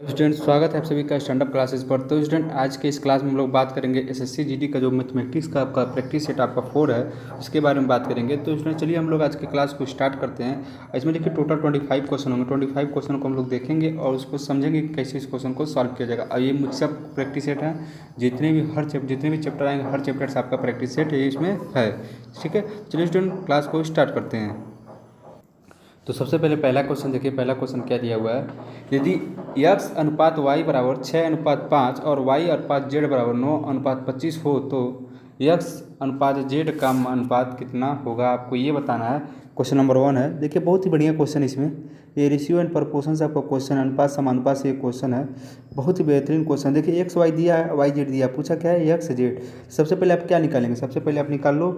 Student स्वागत है आप सभी का स्टैंड अप क्लासेस पर। तो स्टूडेंट आज के इस क्लास में हम लोग बात करेंगे एसएससी जीडी का जो मैथमेटिक्स का आपका प्रैक्टिस सेट आपका 4 है उसके बारे में बात करेंगे। तो स्टूडेंट चलिए हम लोग आज के क्लास को स्टार्ट करते हैं। इसमें देखिए टोटल 25 क्वेश्चन होंगे। 25 क्वेश्चन को हम लोग देखेंगे और उसको समझेंगे कि कैसे इस क्वेश्चन को सॉल्व किया जाएगा। और ये मुझ सब प्रैक्टिस सेट है, जितने भी चैप्टर आएंगे हर चैप्टर से आपका प्रैक्टिस सेट ये इसमें है। ठीक है, चलिए स्टूडेंट क्लास को स्टार्ट करते हैं। तो सबसे पहले पहला क्वेश्चन देखिए, पहला क्वेश्चन क्या दिया हुआ है। यदि x अनुपात y बराबर 6:5 और y अनुपात z बराबर 9:25 हो तो x अनुपात z का अनुपात कितना होगा, आपको ये बताना है। क्वेश्चन नंबर 1 है। देखिए बहुत ही बढ़िया क्वेश्चन, इसमें ये रेशियो एंड प्रपोर्शन से आपका क्वेश्चन, अनुपात समानुपात से एक क्वेश्चन है। बहुत ही बेहतरीन क्वेश्चन। देखिए एक्स वाई दिया है, वाई जेड दिया, पूछा क्या है एक्स जेड। सबसे पहले आप क्या निकालेंगे, सबसे पहले आप निकाल लो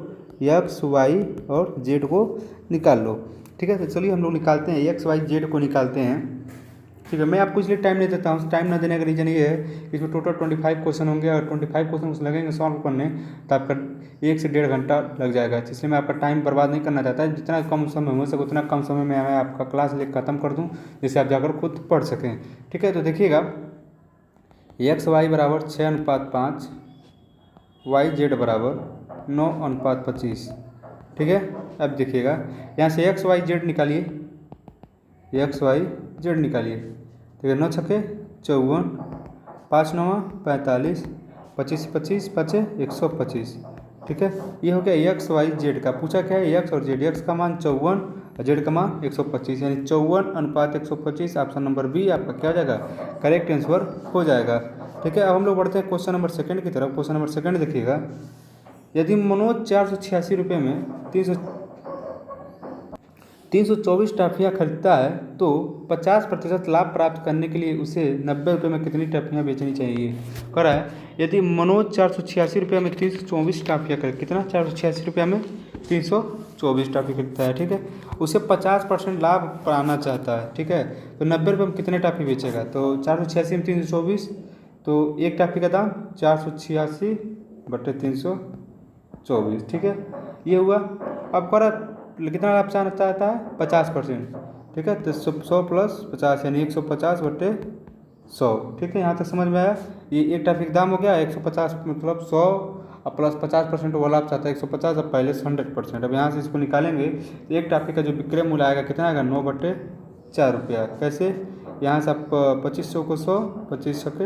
एक्स वाई और जेड को निकाल लो। ठीक है, तो चलिए हम लोग निकालते हैं एक्स वाई जेड को निकालते हैं। ठीक है, मैं आपको इसलिए टाइम नहीं देता हूँ। टाइम ना देने का रीज़न ये है कि इसमें टोटल 25 क्वेश्चन होंगे और 25 क्वेश्चन लगेंगे सॉल्व करने, तो आपका 1 से 1.5 घंटा लग जाएगा। इसलिए मैं आपका टाइम बर्बाद नहीं करना चाहता। जितना कम समय हो सके उतना कम समय में मैं आपका क्लास लेकर ख़त्म कर दूँ, जिससे आप जाकर खुद पढ़ सकें। ठीक है, तो देखिएगा एक्स वाई बराबर 6:5, वाई जेड बराबर 9:25। ठीक है, अब देखिएगा यहाँ से एक्स वाई जेड निकालिए, एक्स वाई जेड निकालिए। ठीक है, 9 छक्के 54, 5 9 45, 25 25 5 125। ठीक है, ये हो गया एक्स वाई जेड का। पूछा क्या है एक्स और जेड। एक्स का मान 54 और जेड का मान 125, यानी 54:125। ऑप्शन नंबर बी आपका क्या हो जाएगा, करेक्ट आंसर हो जाएगा। ठीक है, अब हम लोग बढ़ते हैं क्वेश्चन नंबर सेकंड की तरफ। क्वेश्चन नंबर सेकंड देखिएगा। यदि मनोज 486 रुपये में 324 टॉफियाँ खरीदता है तो 50% लाभ प्राप्त करने के लिए उसे 90 रुपये में कितनी टॉफियाँ बेचनी चाहिए। कह रहा है यदि मनोज 486 रुपये में 324 टॉफियाँ खरीद, कितना 486 रुपये में 324 टॉफी खरीदता है। ठीक है, उसे 50% लाभ पाना चाहता है। ठीक है, तो 90 रुपये में कितने टॉफी बेचेगा। तो 486 में 324, तो एक टॉफी का दाम 486/324। ठीक है, ये हुआ। अब कह रहा कितना लाभ चाहता है 50%। ठीक है, तो 100 + 50 यानी 150/100। ठीक है, यहाँ तक समझ में आया। ये एक टॉफी का दाम हो गया 150, मतलब 100 और प्लस 50% वो लाभ चाहता है 150 और पहले से 100%। अब यहाँ से इसको निकालेंगे तो एक टॉफी का जो विक्रय मूल्य आएगा कितना आएगा 9/4 रुपया। कैसे, यहाँ से आप 2500 को 100, 2500 के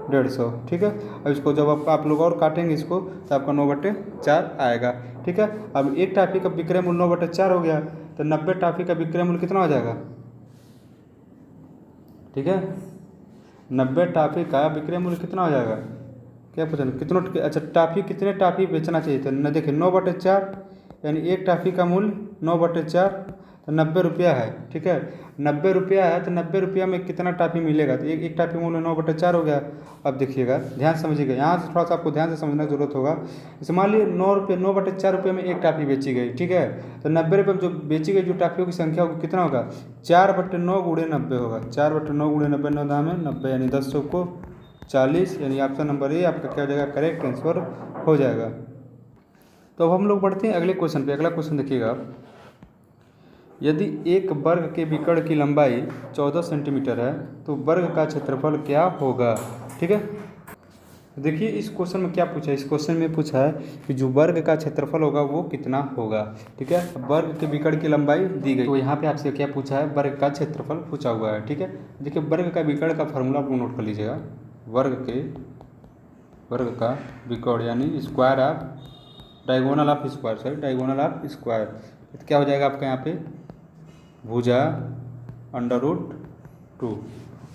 150। ठीक है, अब इसको जब आप लोग और काटेंगे इसको तो आपका 9/4 आएगा। ठीक है, अब एक टॉफी का विक्रय मूल्य 9/4 हो गया, तो 90 टॉफी का विक्रय मूल्य कितना हो जाएगा। ठीक है, 90 टॉफी का विक्रय मूल्य कितना हो जाएगा, क्या पूछा कितना। अच्छा, टॉफी कितने टॉफी बेचना चाहिए था न, देखिए 9/4 यानी एक टॉफी का मूल्य 9/4, तो 90 रुपया है। ठीक है, 90 रुपया है तो 90 रुपया में कितना टॉफी मिलेगा, तो एक टॉफी मूल्य 9/4 हो गया। अब देखिएगा ध्यान से समझिएगा, यहाँ से थोड़ा सा आपको ध्यान से समझने की जरूरत होगा। जैसे मान लीजिए 9/4 रुपये में एक टॉफी बेची गई। ठीक है, तो 90 रुपये में जो बेची गई जो टॉफियों की संख्या होगी कितना होगा, 4/9 × 90 होगा। 4/9 × 90 9 दाम है 90, यानी 10 को 40, यानी ऑप्शन नंबर ए आपका क्या हो जाएगा, करेक्ट आंसर हो जाएगा। तो अब हम लोग बढ़ते हैं अगले क्वेश्चन पे। अगला क्वेश्चन देखिएगा। यदि एक वर्ग के विकर्ण की लंबाई 14 सेंटीमीटर है तो वर्ग का क्षेत्रफल क्या होगा। ठीक है, देखिए इस क्वेश्चन में क्या पूछा है। इस क्वेश्चन में पूछा है कि जो वर्ग का क्षेत्रफल होगा वो कितना होगा। ठीक है, वर्ग के विकर्ण की लंबाई दी गई, तो यहाँ पे आपसे क्या पूछा है, वर्ग का क्षेत्रफल पूछा हुआ है। ठीक है, देखिए वर्ग का विकर्ण का फॉर्मूला आप नोट कर लीजिएगा। वर्ग का विकर्ण यानी square of diagonal of square, sorry diagonal of square. तो क्या हो जाएगा आपका यहाँ पे भुजा √2,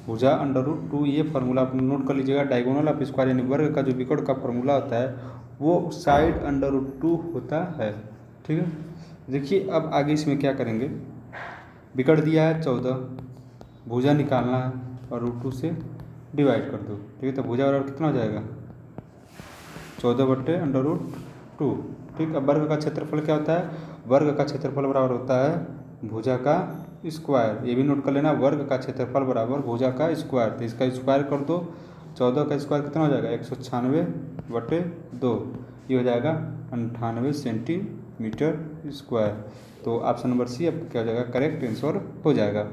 भुजा √2। ये फार्मूला आप नोट कर लीजिएगा। डायगोनल ऑफ स्क्वायर यानी वर्ग का जो विकर्ण का फार्मूला होता है वो साइड √2 होता है। ठीक है, देखिए अब आगे इसमें क्या करेंगे। विकर्ण दिया है 14, भुजा निकालना है और √2 से डिवाइड कर दो। ठीक है, तो भुजा बराबर कितना हो जाएगा 14/√2। ठीक, अब वर्ग का क्षेत्रफल क्या होता है, वर्ग का क्षेत्रफल बराबर होता है भुजा का स्क्वायर। ये भी नोट कर लेना, वर्ग का क्षेत्रफल बराबर भुजा का स्क्वायर। तो इसका स्क्वायर कर दो, 14 का स्क्वायर कितना हो जाएगा 196/2, ये हो जाएगा 98 सेंटीमीटर स्क्वायर। तो ऑप्शन नंबर सी अब क्या हो जाएगा, करेक्ट आंसर हो जाएगा।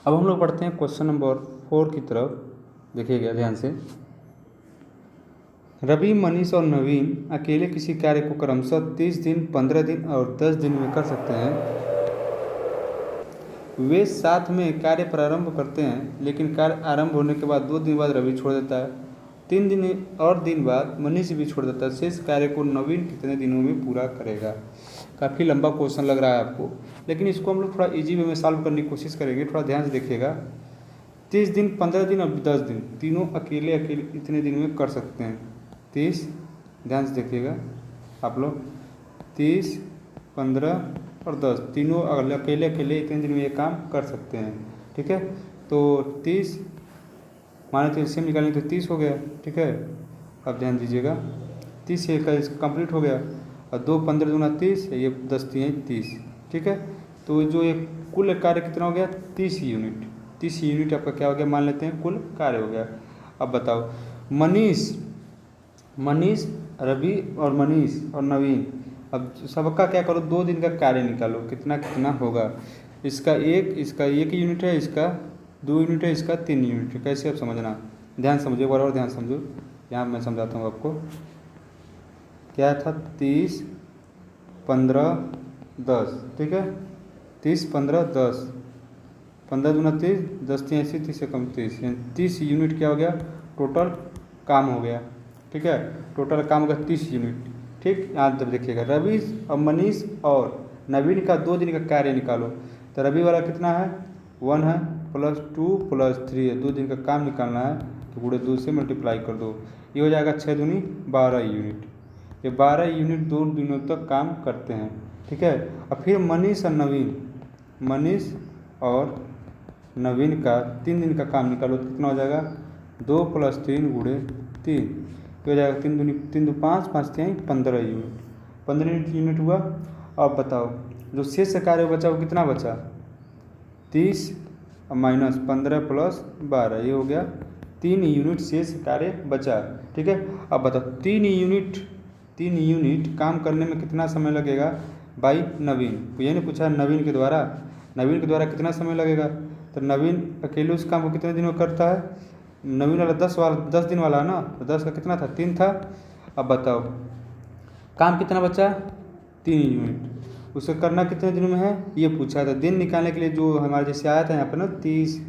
अब हम लोग बढ़ते हैं क्वेश्चन नंबर 4 की तरफ देखिएगा ध्यान से। रवि, मनीष और नवीन अकेले किसी कार्य को क्रमशः 30 दिन, 15 दिन और 10 दिन में कर सकते हैं। वे साथ में कार्य प्रारंभ करते हैं, लेकिन कार्य आरंभ होने के बाद 2 दिन बाद रवि छोड़ देता है। 3 दिन बाद मनीष भी छोड़ देता है। शेष कार्य को नवीन कितने दिनों में पूरा करेगा। काफ़ी लंबा क्वेश्चन लग रहा है आपको, लेकिन इसको हम लोग थोड़ा इजी वे में सॉल्व करने की कोशिश करेंगे। थोड़ा ध्यान से देखिएगा। 30 दिन, 15 दिन और 10 दिन तीनों अकेले इतने दिन में कर सकते हैं। 30, ध्यान से देखिएगा आप लोग, 30, 15 और 10 तीनों अकेले इतने दिन में ये काम कर सकते हैं। ठीक है, तो 30 माने तो एलसीएम निकालेंगे तो 30 हो गया। ठीक है, अब ध्यान दीजिएगा, 30 से कंप्लीट हो गया और 2 15 दूना 30, ये 10 3 30। ठीक है, तो जो ये कुल कार्य कितना हो गया 30 यूनिट। 30 यूनिट आपका क्या हो गया, मान लेते हैं कुल कार्य हो गया। अब बताओ, मनीष, रवि और मनीष और नवीन, अब सबका क्या करो, 2 दिन का कार्य निकालो, कितना कितना होगा। इसका एक यूनिट है, इसका 2 यूनिट है, इसका 3 यूनिट है। कैसे आप समझना, ध्यान समझो, बराबर ध्यान समझो। यहाँ मैं समझाता हूँ आपको। क्या था, 30, 15, 10। ठीक है, 30, 15, 10, 15 दूना 30, 10 3 80, 30 से कम 30, 30 यूनिट क्या हो गया, टोटल काम हो गया। ठीक है, टोटल काम हो गया 30 यूनिट। ठीक, यहाँ तब देखिएगा, रवि और मनीष और नवीन का 2 दिन का कार्य निकालो। तो रवि वाला कितना है, 1 है, +2 +3 है, 2 दिन का काम निकालना है, तो पूरे 2 से मल्टीप्लाई कर दो, ये हो जाएगा 6 दूनी 12 यूनिट। ये 12 यूनिट 2 दिनों तक काम करते हैं। ठीक है, और फिर मनीष और नवीन का 3 दिन का काम निकालो, तो कितना हो जाएगा, 2 + 3 × 3, हो जाएगा 3 दूनी 3 2 5 5 3 15 यूनिट। 15 यूनिट हुआ। अब बताओ, जो शेष कार्य बचा वो कितना बचा, 30 माइनस 15 + 12, ये हो गया 3 यूनिट शेष कार्य बचा। ठीक है, अब बताओ 3 यूनिट काम करने में कितना समय लगेगा भाई नवीन, तो ये नहीं पूछा नवीन के द्वारा कितना समय लगेगा। तो नवीन अकेले उस काम को कितने दिन में करता है, नवीन वाला 10 दिन वाला है ना, तो 10 का कितना था, 3 था। अब बताओ काम कितना बचा, 3 यूनिट, उसे करना कितने दिन में है, ये पूछा था। दिन निकालने के लिए जो हमारे जैसे आया था यहाँ पर ना 30,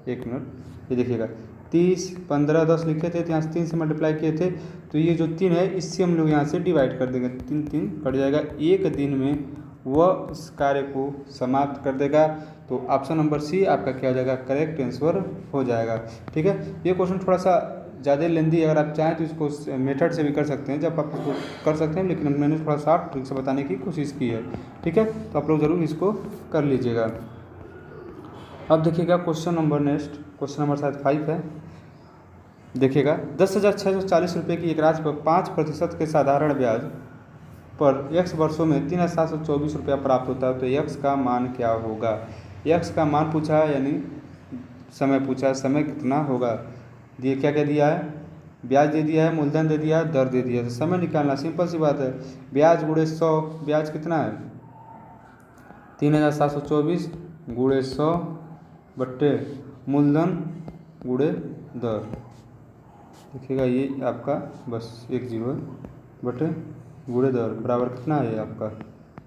1 मिनट ये देखिएगा, 30 15 10 लिखे थे, तो यहाँ से 3 से मल्टीप्लाई किए थे, तो ये जो 3 है इससे हम लोग यहाँ से डिवाइड कर देंगे, 3 3 कट जाएगा। 1 दिन में वह उस कार्य को समाप्त कर देगा। तो ऑप्शन नंबर सी आपका क्या हो जाएगा, करेक्ट आंसर हो जाएगा। ठीक है, ये क्वेश्चन थोड़ा सा ज़्यादा लेंदी, अगर आप चाहें तो इसको मेथड से भी कर सकते हैं, जब आप इसको कर सकते हैं, लेकिन मैंने थोड़ा सा ट्रिक से बताने की कोशिश की है। ठीक है, तो आप लोग ज़रूर इसको कर लीजिएगा। अब देखिएगा क्वेश्चन नंबर शायद 5 है। देखिएगा, 10,640 रुपये की एक राशि पर 5% के साधारण ब्याज पर x वर्षों में 3,724 रुपया प्राप्त होता है, तो x का मान क्या होगा। x का मान पूछा है, यानी समय पूछा है, समय कितना होगा। दिए क्या क्या दिया है, ब्याज दे दिया है, मूलधन दे दिया है, दर दे दिया है। तो समय निकालना सिंपल सी बात है, ब्याज गुणे 100, ब्याज कितना है 3,724 गुणे 100 बट्टे मूलधन गुणे दर। देखिएगा ये आपका बस 1 0 है, बटे गुणे दर बराबर कितना है, आपका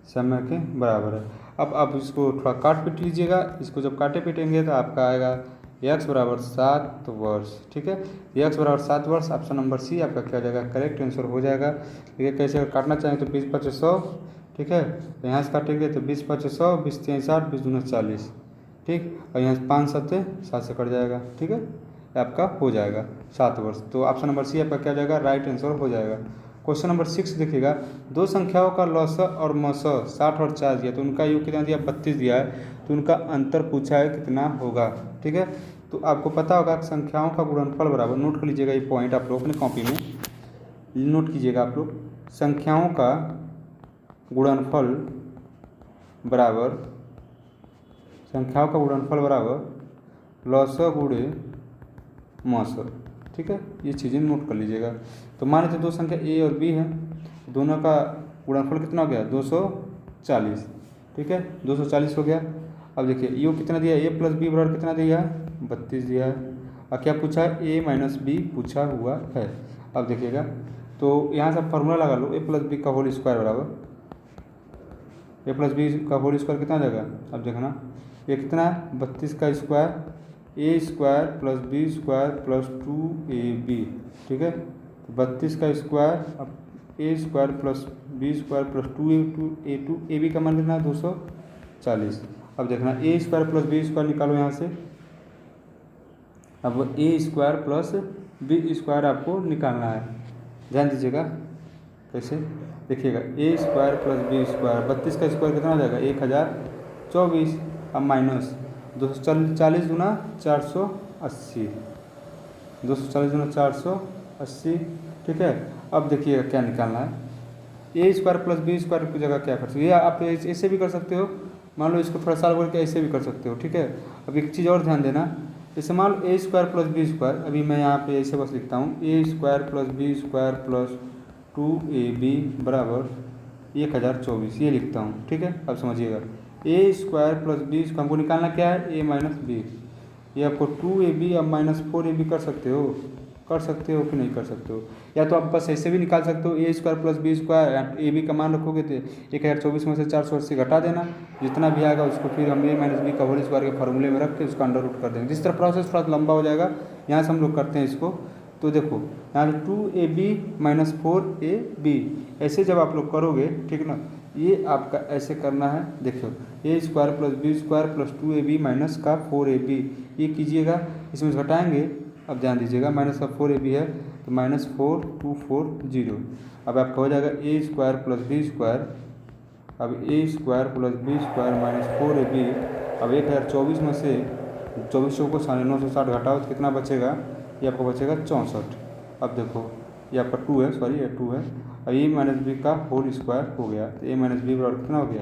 समय के बराबर है। अब आप इसको थोड़ा काट पीट लीजिएगा, इसको जब काटे पीटेंगे तो आपका आएगा x बराबर 7 वर्ष। ठीक है, x बराबर 7 वर्ष, ऑप्शन नंबर सी आपका क्या हो जाएगा, करेक्ट आंसर हो जाएगा। ठीक है, कैसे अगर काटना चाहें तो 20 5 100, ठीक है, तो यहाँ से काटेंगे तो 20 5 100, 20 3 60, 20 दूना 40, ठीक, और यहाँ से 5 7 7 से कट जाएगा। ठीक है, आपका हो जाएगा 7 वर्ष। तो ऑप्शन नंबर सी आपका क्या हो जाएगा, राइट आंसर हो जाएगा। क्वेश्चन नंबर 6 देखिएगा, 2 संख्याओं का लौस और मस 60 और 40 दिया, तो उनका योग कितना दिया 32 दिया है, तो उनका अंतर पूछा है कितना होगा। ठीक है, तो आपको पता होगा कि संख्याओं का गुणनफल बराबर, नोट कर लीजिएगा ये पॉइंट आप लोग अपनी कॉपी में नोट कीजिएगा आप लोग, संख्याओं का गुणनफल बराबर लौस गुणे मस। ठीक है, ये चीज़ें नोट कर लीजिएगा। तो मान लीजिए 2 संख्या ए और बी है, दोनों का गुणनफल कितना हो गया 240। ठीक है, 240 हो गया। अब देखिए योग कितना दिया, ए प्लस बी बराबर कितना दिया है 32 दिया है और क्या पूछा है, a माइनस बी पूछा हुआ है। अब देखिएगा तो यहाँ से फार्मूला लगा लो, a प्लस बी का होल स्क्वायर बराबर a प्लस बी का होल स्क्वायर कितना जाएगा। अब देखना ये कितना है, 32 का square a square plus B square plus 2ab, ठीक है। 32 का स्क्वायर अब a square plus B square plus 2a2 का मान कितना है 240। अब देखना a square plus B square निकालो यहाँ से। अब a square plus B square आपको निकालना है, ध्यान दीजिएगा कैसे, देखिएगा a square plus B square, 32 का स्क्वायर कितना हो जाएगा 1024। अब माइनस 240 गुना 480, 240 गुना 480, ठीक है। अब देखिएगा क्या निकालना है, a square plus B square की जगह क्या कर सकते हो, ये आप ऐसे भी कर सकते हो, मान लो इसको थोड़ा सा करके ऐसे भी कर सकते हो, ठीक है। अब एक चीज़ और ध्यान देना, जैसे मान लो a square plus B square, अभी मैं यहाँ पे ऐसे बस लिखता हूँ a square plus B square plus 2ab बराबर 1024, ये लिखता हूँ, ठीक है। अब समझिएगा a square plus B square हमको निकालना क्या है, a माइनस बी, ये आपको 2ab अब माइनस 4ab कर सकते हो कि नहीं कर सकते हो, या तो आप बस ऐसे भी निकाल सकते हो, a square plus B square A B का मान रखोगे तो 1024 में से 480 घटा देना, जितना भी आएगा उसको फिर हम a माइनस बी का होल स्क्वायर के फॉर्मूले में रख के उसका अंडर रूट कर देंगे। जिस तरह प्रोसेस थोड़ा लंबा हो जाएगा, यहाँ से हम लोग करते हैं इसको। तो देखो यहाँ से 2ab माइनस 4ab, ऐसे जब आप लोग करोगे, ठीक ना, ये आपका ऐसे करना है, देखो a square plus B square plus 2ab minus का 4ab, ये कीजिएगा, इसमें से घटाएंगे। अब ध्यान दीजिएगा माइनस का 4ab है तो माइनस 4240, अब आपका हो जाएगा a square plus B square, अब a square plus B square minus 4ab। अब 1024 में से 24 को 960 घटाओ तो कितना बचेगा, ये आपको बचेगा 64। अब देखो ये आपका 2 है, सॉरी ये 2 है। अब a माइनस बी का होल स्क्वायर हो गया तो a माइनस बी बराबर कितना हो गया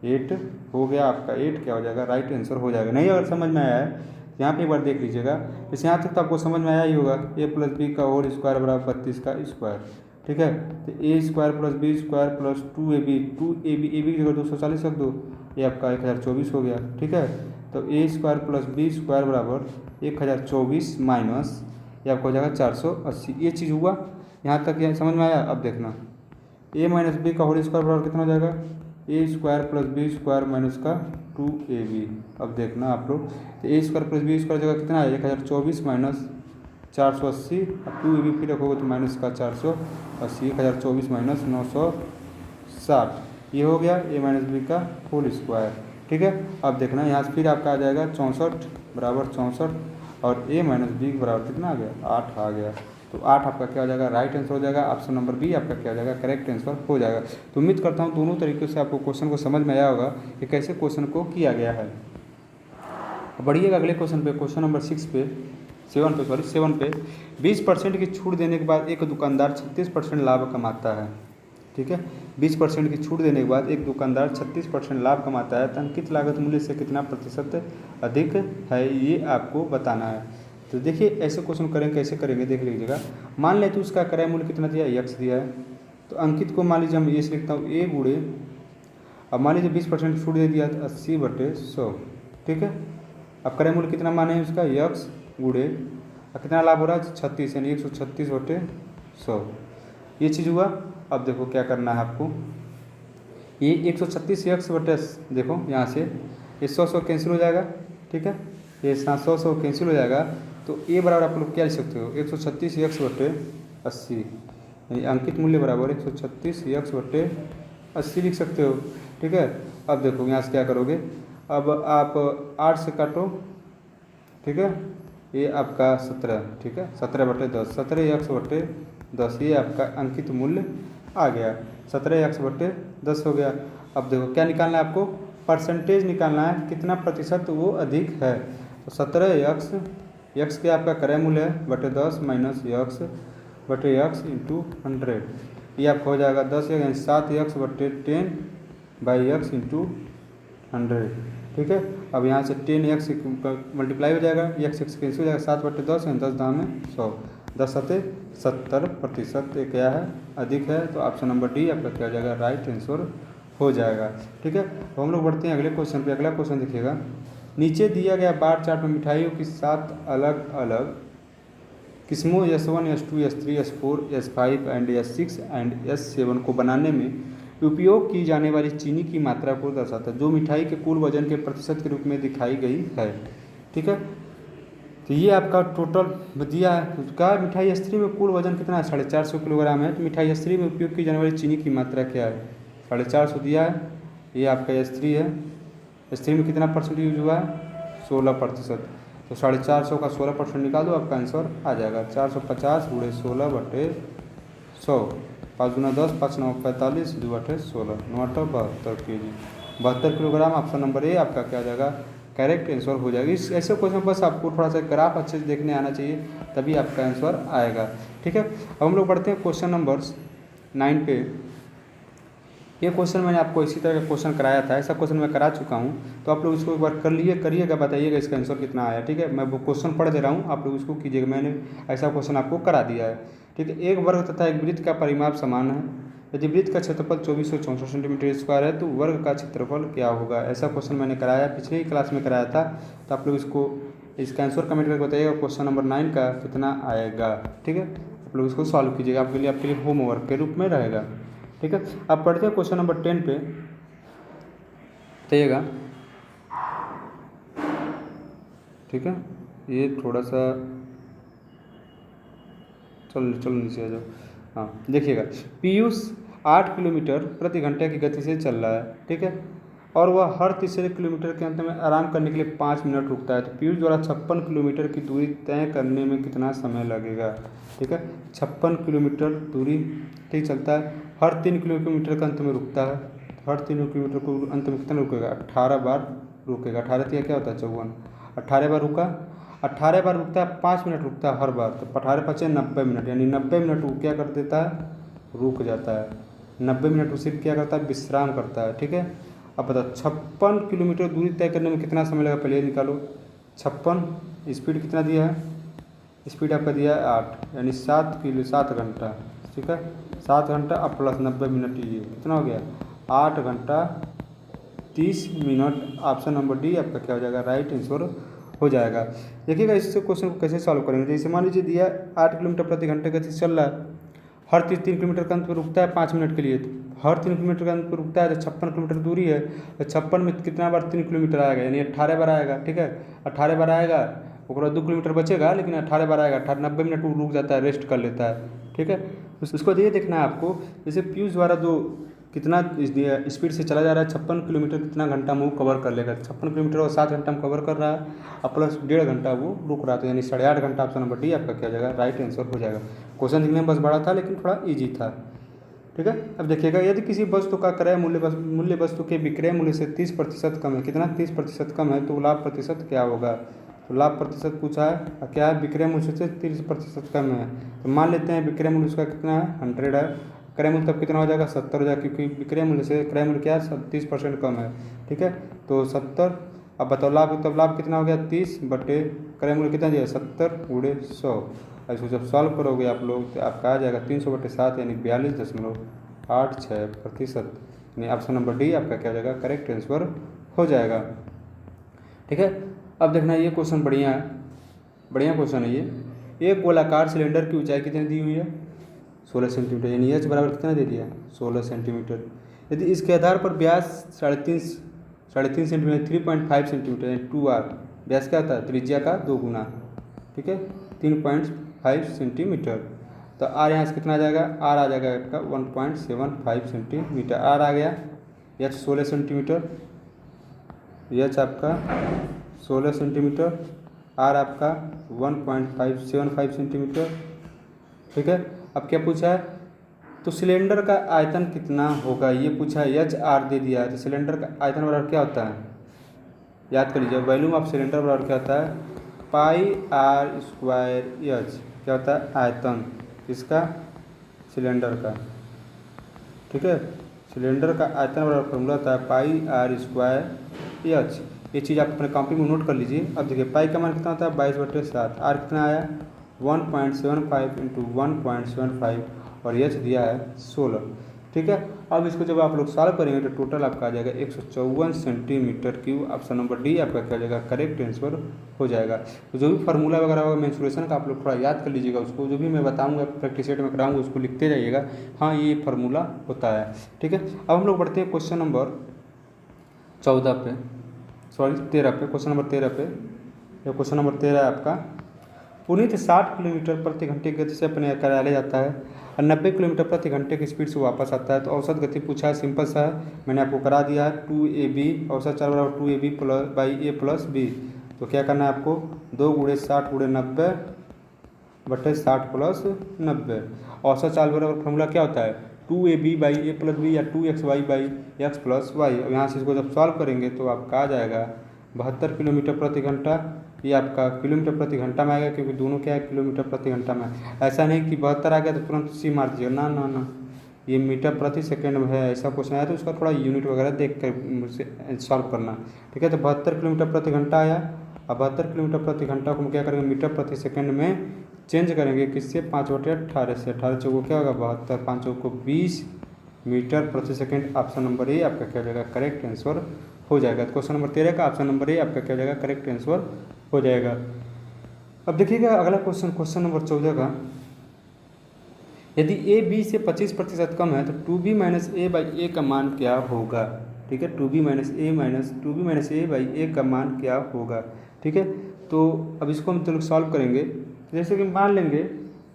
8 हो गया, आपका 8 क्या हो जाएगा, राइट आंसर हो जाएगा। नहीं अगर समझ में आया है यहाँ पे एक बार देख लीजिएगा, जैसे यहाँ तक तो आपको समझ में आया ही होगा, a प्लस बी का होल स्क्वायर बराबर 32 का स्क्वायर, ठीक है। तो a square plus B square plus 2ab की जगह 240 रख दो, ये आपका 1024 हो गया, ठीक है। तो a square plus B square बराबर 1024 माइनस ये आपको हो जाएगा 480, ये चीज़ हुआ, यहाँ तक ये समझ में आया। अब देखना a माइनस बी का होल स्क्वायर बराबर कितना हो जाएगा, a square plus B square minus का 2ab। अब देखना आप लोग तो a square plus B square जगह कितना है 1024 माइनस 480, अब 2ab फिर रखोगे तो माइनस का 480, 1024 माइनस 960, ये हो गया a माइनस बी का होल स्क्वायर, ठीक है। अब देखना यहाँ से फिर आपका आ जाएगा 64 बराबर 64 और a माइनस बी बराबर कितना आ गया 8 आ गया। तो 8 आपका क्या हो जाएगा, राइट आंसर हो जाएगा। ऑप्शन नंबर बी आपका क्या हो जाएगा, करेक्ट आंसर हो जाएगा। तो उम्मीद करता हूँ दोनों तरीके से आपको क्वेश्चन को समझ में आया होगा कि कैसे क्वेश्चन को किया गया है। बढ़िएगा अगले क्वेश्चन पे, क्वेश्चन नंबर 7 पे 20% की छूट देने के बाद एक दुकानदार 36% लाभ कमाता है, ठीक है। 20% की छूट देने के बाद एक दुकानदार 36% लाभ कमाता है, तो अंकित लागत मूल्य से कितना प्रतिशत अधिक है, ये आपको बताना है। तो देखिए ऐसे क्वेश्चन करेंगे, कैसे करेंगे देख लीजिएगा। मान लें तो उसका क्रय मूल्य कितना दिया है, x दिया है, तो अंकित को मान लीजिए हम ये लिखता हूँ a गुणे, अब मान लीजिए 20% छूट दे दिया तो 80/100, ठीक है। अब क्रय मूल्य कितना माने हैं उसका x गुणे, कितना लाभ हो रहा है 36 यानी 136/100, ये चीज़ हुआ। अब देखो क्या करना है आपको, ये 136 x/, देखो यहाँ से ये 100 कैंसिल हो जाएगा, ठीक है, ये 100 कैंसिल हो जाएगा। तो a बराबर आप लोग क्या लिख सकते हो 136 x/80, यानी अंकित मूल्य बराबर 136 x/80 लिख सकते हो, ठीक है। अब देखो यहाँ से क्या करोगे, अब आप 8 से काटो, ठीक है, ये आपका 17, ठीक है, 17/10, 17 x/10, ये आपका अंकित मूल्य आ गया, 17 x/10 हो गया। अब देखो क्या निकालना है आपको, परसेंटेज निकालना है, कितना प्रतिशत वो अधिक है। तो 17x क्या आपका क्रय मूल्य है बटे 10 माइनस x इंटू 100, ये आपका हो जाएगा 10 यानी 7x/10/x इंटू 100, ठीक है। अब यहाँ से 10x मल्टीप्लाई हो जाएगा, x कैंसिल हो जाएगा, 7/10 यानी 10 दाम में 100, 10 7 70% ये क्या है अधिक है। तो ऑप्शन नंबर डी आपका क्या हो जाएगा, राइट आंसर हो जाएगा, ठीक है। तो हम लोग बढ़ते हैं अगले क्वेश्चन पे। अगला क्वेश्चन देखिएगा, नीचे दिया गया बार चार्ट में मिठाइयों की 7 अलग अलग किस्मों S1, S2, S3, S4, S5 and S6 and S7 को बनाने में उपयोग की जाने वाली चीनी की मात्रा को दर्शाता है, जो मिठाई के कुल वजन के प्रतिशत के रूप में दिखाई गई है। ठीक है, तो ये आपका टोटल दिया है। क्या मिठाई S3 में कुल वजन कितना है? 450 किलोग्राम है। तो मिठाई S3 में उपयोग की जाने वाली चीनी की मात्रा क्या है? 450 दिया है। ये आपका S3 है। S3 में कितना परसेंट यूज हुआ है? 16%। तो 450 का 16% निकाल दो, आपका आंसर आ जाएगा 450 × 16/100। 5 × 10, 5 × 9 45, 2/16, 9/72 kg, 72 kilogram. Option number A आपका क्या आ जाएगा? करेक्ट आंसर हो जाएगा। इस ऐसे क्वेश्चन बस आपको थोड़ा सा ग्राफ अच्छे से देखने आना चाहिए, तभी आपका आंसर आएगा। ठीक है, अब हम लोग बढ़ते हैं क्वेश्चन नंबर 9 पे। ये क्वेश्चन मैंने आपको इसी तरह का क्वेश्चन कराया था, ऐसा क्वेश्चन मैं करा चुका हूँ, तो आप लोग इसको एक बार करिएगा, बताइएगा इसका आंसर कितना आया। ठीक है, मैं वो क्वेश्चन पढ़ दे रहा हूँ, आप लोग इसको कीजिएगा। मैंने ऐसा क्वेश्चन आपको करा दिया है। ठीक है, एक वर्ग तथा एक वृत्त का परिमाप समान है। यदि वृत्त का क्षेत्रफल 2464 सेंटीमीटर स्क्वायर है तो वर्ग का क्षेत्रफल क्या होगा? ऐसा क्वेश्चन मैंने कराया, पिछले ही क्लास में कराया था। तो आप लोग इसका आंसर कमेंट करके बताइएगा क्वेश्चन नंबर 9 का कितना आएगा। ठीक है, आप लोग इसको सॉल्व कीजिएगा, आपके लिए होमवर्क के रूप में रहेगा। ठीक है, अब पढ़ते हैं क्वेश्चन नंबर 10 पे, बताइएगा। ठीक है, ये थोड़ा सा चलो नीचे आ जाओ। हाँ, देखिएगा, पीयूष 8 किलोमीटर प्रति घंटे की गति से चल रहा है। ठीक है, और वह हर तीसरे किलोमीटर के अंत में आराम करने के लिए 5 मिनट रुकता है। तो पीयूष द्वारा 56 किलोमीटर की दूरी तय करने में कितना समय लगेगा? ठीक है, 56 किलोमीटर दूरी ठीक चलता है, हर 3 किलोमीटर के अंत में रुकता है। हर 3 किलोमीटर को अंत में कितना रुकेगा? 18 बार रुकेगा। 18 तीन क्या होता है? 54। 18 बार रुका, 18 बार रुकता है, 5 मिनट रुकता है हर बार। तो 18 × 5 = 90 मिनट, यानी 90 मिनट वो क्या कर देता है? रुक जाता है। 90 मिनट वो सिर्फ क्या करता है? विश्राम करता है। ठीक है, अब बताओ 56 किलोमीटर दूरी तय करने में कितना समय लगा? पहले निकालो। 56 स्पीड कितना दिया है? स्पीड आपका दिया है 8, यानी 7 घंटा। ठीक है, 7 घंटा अब प्लस 90 मिनट, ये कितना हो गया? 8 घंटा 30 मिनट। ऑप्शन नंबर डी आपका क्या हो जाएगा? राइट आंसर हो जाएगा। देखिएगा इससे क्वेश्चन को कैसे सॉल्व करेंगे। जैसे मान लीजिए दिया 8 किलोमीटर प्रति घंटे गति से चल रहा है, हर 3 किलोमीटर का अंत पर रुकता है 5 मिनट के लिए। तो हर 3 किलोमीटर का अंत पर रुकता है, तो 56 किलोमीटर दूरी है, तो 56 में कितना बार 3 किलोमीटर आएगा? यानी 18 बार आएगा। ठीक है, 18 बार आएगा, और 2 किलोमीटर बचेगा, लेकिन 18 बार आएगा। 90 मिनट वो रुक जाता है, रेस्ट कर लेता है। ठीक है, उसको ये देखना है आपको, जैसे पीयूष द्वारा जो कितना स्पीड से चला जा रहा है, 56 किलोमीटर कितना घंटा में वो कवर कर लेगा? 56 किलोमीटर और 7 घंटा में कवर कर रहा है, और प्लस 1.5 घंटा वो रुक रहा था, यानी 8.5 घंटा। ऑप्शन नंबर डी आपका क्या हो जाएगा? राइट आंसर हो जाएगा। क्वेश्चन दिखने में बस बड़ा था, लेकिन थोड़ा ईजी था। ठीक है, अब देखिएगा, यदि किसी वस्तु का क्रय मूल्य वस्तु के विक्रय मूल्य से 30% कम है, कितना? 30% कम है, तो लाभ प्रतिशत क्या होगा? तो लाभ प्रतिशत पूछा है, क्या है? विक्रय मूल्य से 30% कम है। तो मान लेते हैं विक्रय मूल्य उसका कितना है? 100 है। क्रय मूल्य तब कितना हो जाएगा? 70 हो जाएगा, क्योंकि विक्रय मूल्य से क्रय मूल्य क्या है? 30% कम है। ठीक है, तो 70। अब बताओ लाभ, तब लाभ कितना हो गया? 30 बटे क्रय मूल्य कितना दिया? 70 × 100। इसको जब सॉल्व करोगे आप लोग, तो आपका आ जाएगा 300/7, यानी 42.86%। यानी ऑप्शन नंबर डी आपका क्या हो जाएगा? करेक्ट आंसर हो जाएगा। ठीक है, अब देखना, ये क्वेश्चन बढ़िया क्वेश्चन है ये। एक गोलाकार सिलेंडर की ऊंचाई कितनी दी हुई है? 16 सेंटीमीटर, यानी एच बराबर कितना दे दिया? 16 सेंटीमीटर। यदि इसके आधार पर व्यास 3.5 सेंटीमीटर, 3.5 सेंटीमीटर, यानी 2r, व्यास क्या होता है? त्रिज्या का 2 गुना। ठीक है, 3.5 सेंटीमीटर। तो आर यहाँ से कितना आ जाएगा? आर आ जाएगा आपका 1.75 सेंटीमीटर। आर आ गया। एच 16 सेंटीमीटर, एच आपका 16 सेंटीमीटर, आर आपका 1.575 सेंटीमीटर। ठीक है, अब क्या पूछा है? तो सिलेंडर का आयतन कितना होगा, ये पूछा है। एच आर दे दिया है, तो सिलेंडर का आयतन बराबर क्या होता है? याद कर लीजिए, वॉल्यूम ऑफ सिलेंडर बराबर क्या होता है? πr² H. क्या होता है? आयतन किसका? सिलेंडर का। ठीक है, सिलेंडर का आयतन बराबर फॉर्मूला होता है πr² एच। ये चीज़ आप अपने कॉपी में नोट कर लीजिए। अब देखिए, पाई का मान कितना होता है? 22/7। आर कितना आया? 1.75 × 1.75, और एच दिया है 16। ठीक है। अब इसको जब आप लोग सॉल्व करेंगे तो टोटल आपका आ जाएगा 154 centimetre cube. Option number D आपका क्या हो जाएगा, करेक्ट आंसर हो जाएगा। तो जो भी फार्मूला वगैरह होगा मेंसुरेशन का आप लोग थोड़ा याद कर लीजिएगा, उसको जो भी मैं बताऊंगा प्रैक्टिस सेट में कराऊंगा उसको लिखते जाइएगा, हाँ ये फार्मूला होता है। ठीक है, अब हम लोग बढ़ते हैं क्वेश्चन नंबर 14 पे, सॉरी 13 पे, क्वेश्चन नंबर 13 पे। यह क्वेश्चन नंबर 13 है आपका। पुनीत 60 किलोमीटर प्रति घंटे की गति से अपने कार्यालय जाता है और 90 किलोमीटर प्रति घंटे की स्पीड से वापस आता है। तो औसत गति पूछा है, सिंपल सा है, मैंने आपको करा दिया है। 2ab औसत चाल बराबर 2ab by A plus B. तो क्या करना है आपको, 2 × 60 × 90 बटे 60 प्लस 90। औसत चाल बराबर फॉर्मूला क्या होता है, 2ab by A plus B या 2xy by x plus Y. अब यहाँ से इसको जब सॉल्व करेंगे तो आपका आ जाएगा 72 किलोमीटर प्रति घंटा। ये आपका किलोमीटर प्रति घंटा में आएगा, क्योंकि दोनों क्या है किलोमीटर प्रति घंटा में। ऐसा नहीं कि 72 आ गया तो तुरंत सी मार दीजिए, ना ना ना, ये मीटर प्रति सेकंड में है। ऐसा क्वेश्चन आया तो उसका थोड़ा यूनिट वगैरह देख कर मुझसे सॉल्व करना। ठीक है, तो 72 किलोमीटर प्रति घंटा आया। अब 72 किलोमीटर प्रति घंटा को हम क्या करेंगे, मीटर प्रति सेकंड में चेंज करेंगे, किससे, 5/18 से। 18 चौको क्या होगा 72, 5 चौको 20 मीटर प्रति सेकंड। ऑप्शन नंबर ए आपका क्या हो जाएगा, करेक्ट आंसर हो जाएगा। तो क्वेश्चन नंबर 13 का ऑप्शन नंबर ए आपका क्या हो जाएगा, करेक्ट आंसर हो जाएगा। अब देखिएगा अगला क्वेश्चन, क्वेश्चन नंबर 14 का। यदि ए बी से 25% कम है तो 2b माइनस ए बाई ए का मान क्या होगा। ठीक है, 2b माइनस ए बाई ए का मान क्या होगा। ठीक है, तो अब इसको हम तो लोग सॉल्व करेंगे। जैसे कि मान लेंगे